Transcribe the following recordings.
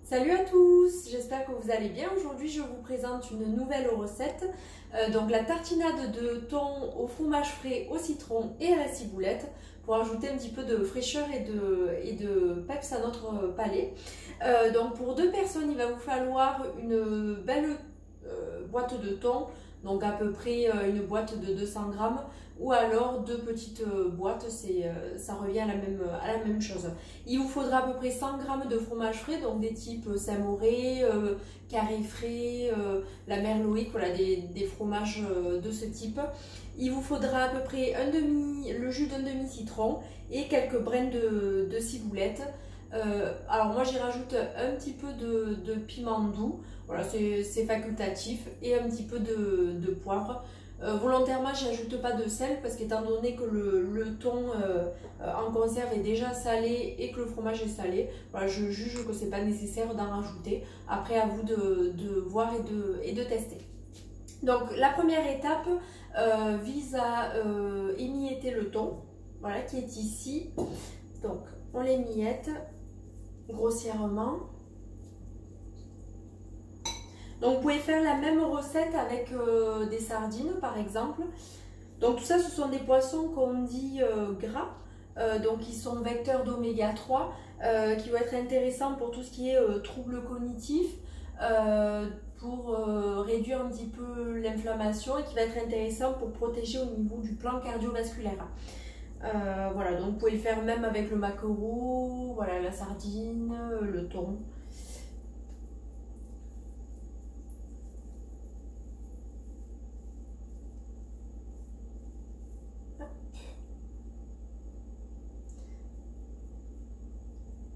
Salut à tous, j'espère que vous allez bien. Aujourd'hui je vous présente une nouvelle recette, donc la tartinade de thon au fromage frais, au citron et à la ciboulette pour ajouter un petit peu de fraîcheur et de peps à notre palais. Donc pour deux personnes il va vous falloir une belle boîte de thon, donc à peu près une boîte de 200 grammes ou alors deux petites boîtes, ça revient à la même chose. Il vous faudra à peu près 100 grammes de fromage frais, donc des types Saint-Mauré, Carré frais, la Merloïc, voilà, des fromages de ce type. Il vous faudra à peu près le jus d'un demi-citron et quelques brins de ciboulette. Alors moi j'y rajoute un petit peu de piment doux, voilà, c'est facultatif, et un petit peu de poivre. Volontairement j'y ajoute pas de sel parce qu'étant donné que le thon en conserve est déjà salé et que le fromage est salé, voilà, je juge que c'est pas nécessaire d'en rajouter. Après à vous de voir et de tester. Donc la première étape vise à émietter le thon, voilà, qui est ici. Donc on l'émiette grossièrement. Donc vous pouvez faire la même recette avec des sardines par exemple. Donc tout ça ce sont des poissons qu'on dit gras, donc ils sont vecteurs d'oméga 3 qui vont être intéressants pour tout ce qui est troubles cognitifs, pour réduire un petit peu l'inflammation, et qui va être intéressant pour protéger au niveau du plan cardiovasculaire. Voilà, donc vous pouvez le faire même avec le maquereau, voilà, la sardine, le thon.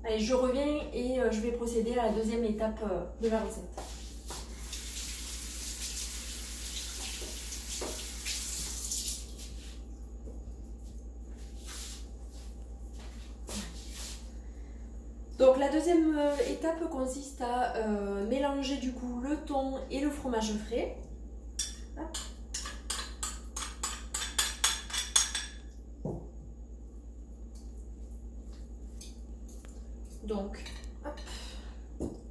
Allez, je reviens et je vais procéder à la deuxième étape de la recette. Donc la deuxième étape consiste à mélanger du coup le thon et le fromage frais. Hop. Donc, hop,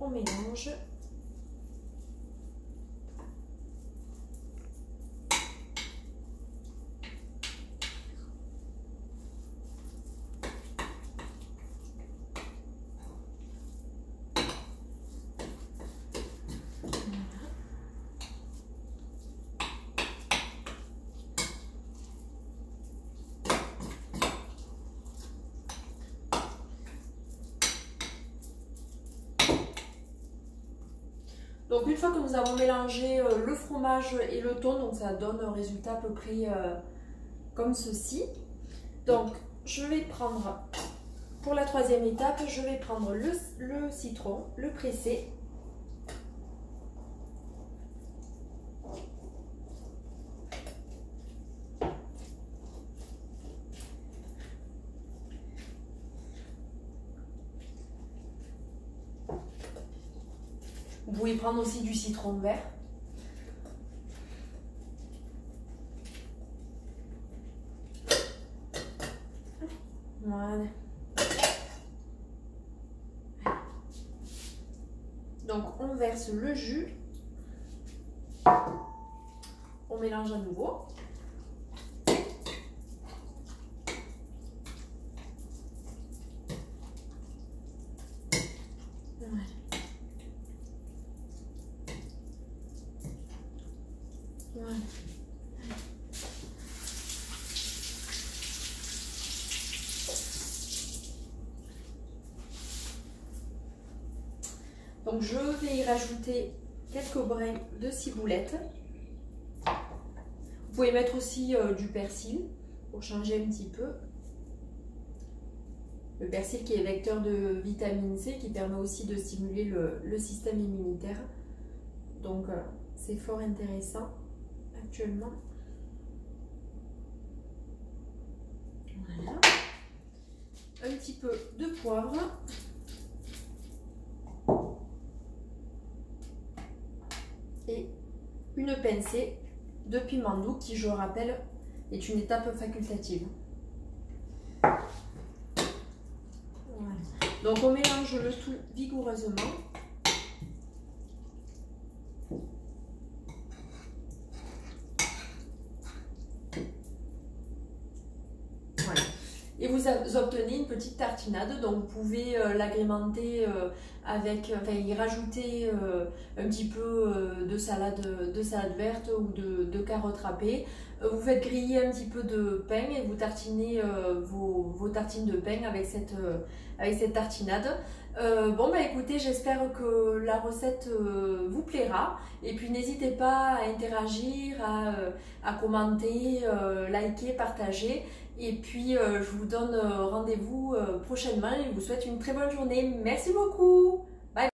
on mélange. Donc une fois que nous avons mélangé le fromage et le thon, donc ça donne un résultat à peu près comme ceci. Donc je vais prendre, pour la troisième étape, je vais prendre le citron, le presser. Vous pouvez prendre aussi du citron vert. Voilà. Donc on verse le jus. On mélange à nouveau. Voilà. Voilà. Donc je vais y rajouter quelques brins de ciboulette. Vous pouvez mettre aussi du persil pour changer un petit peu. Le persil qui est vecteur de vitamine C, qui permet aussi de stimuler le système immunitaire. Donc c'est fort intéressant actuellement. Voilà. Un petit peu de poivre. Et une pincée de piment doux qui, je rappelle, est une étape facultative. Voilà. Donc on mélange le tout vigoureusement. vous obtenez une petite tartinade. Donc vous pouvez l'agrémenter avec, enfin y rajouter un petit peu de salade verte ou de carottes râpées. Vous faites griller un petit peu de pain et vous tartinez vos tartines de pain avec cette tartinade. Bon bah écoutez, j'espère que la recette vous plaira, et puis n'hésitez pas à interagir, à commenter, liker, partager, et puis je vous donne rendez-vous prochainement et je vous souhaite une très bonne journée. Merci beaucoup.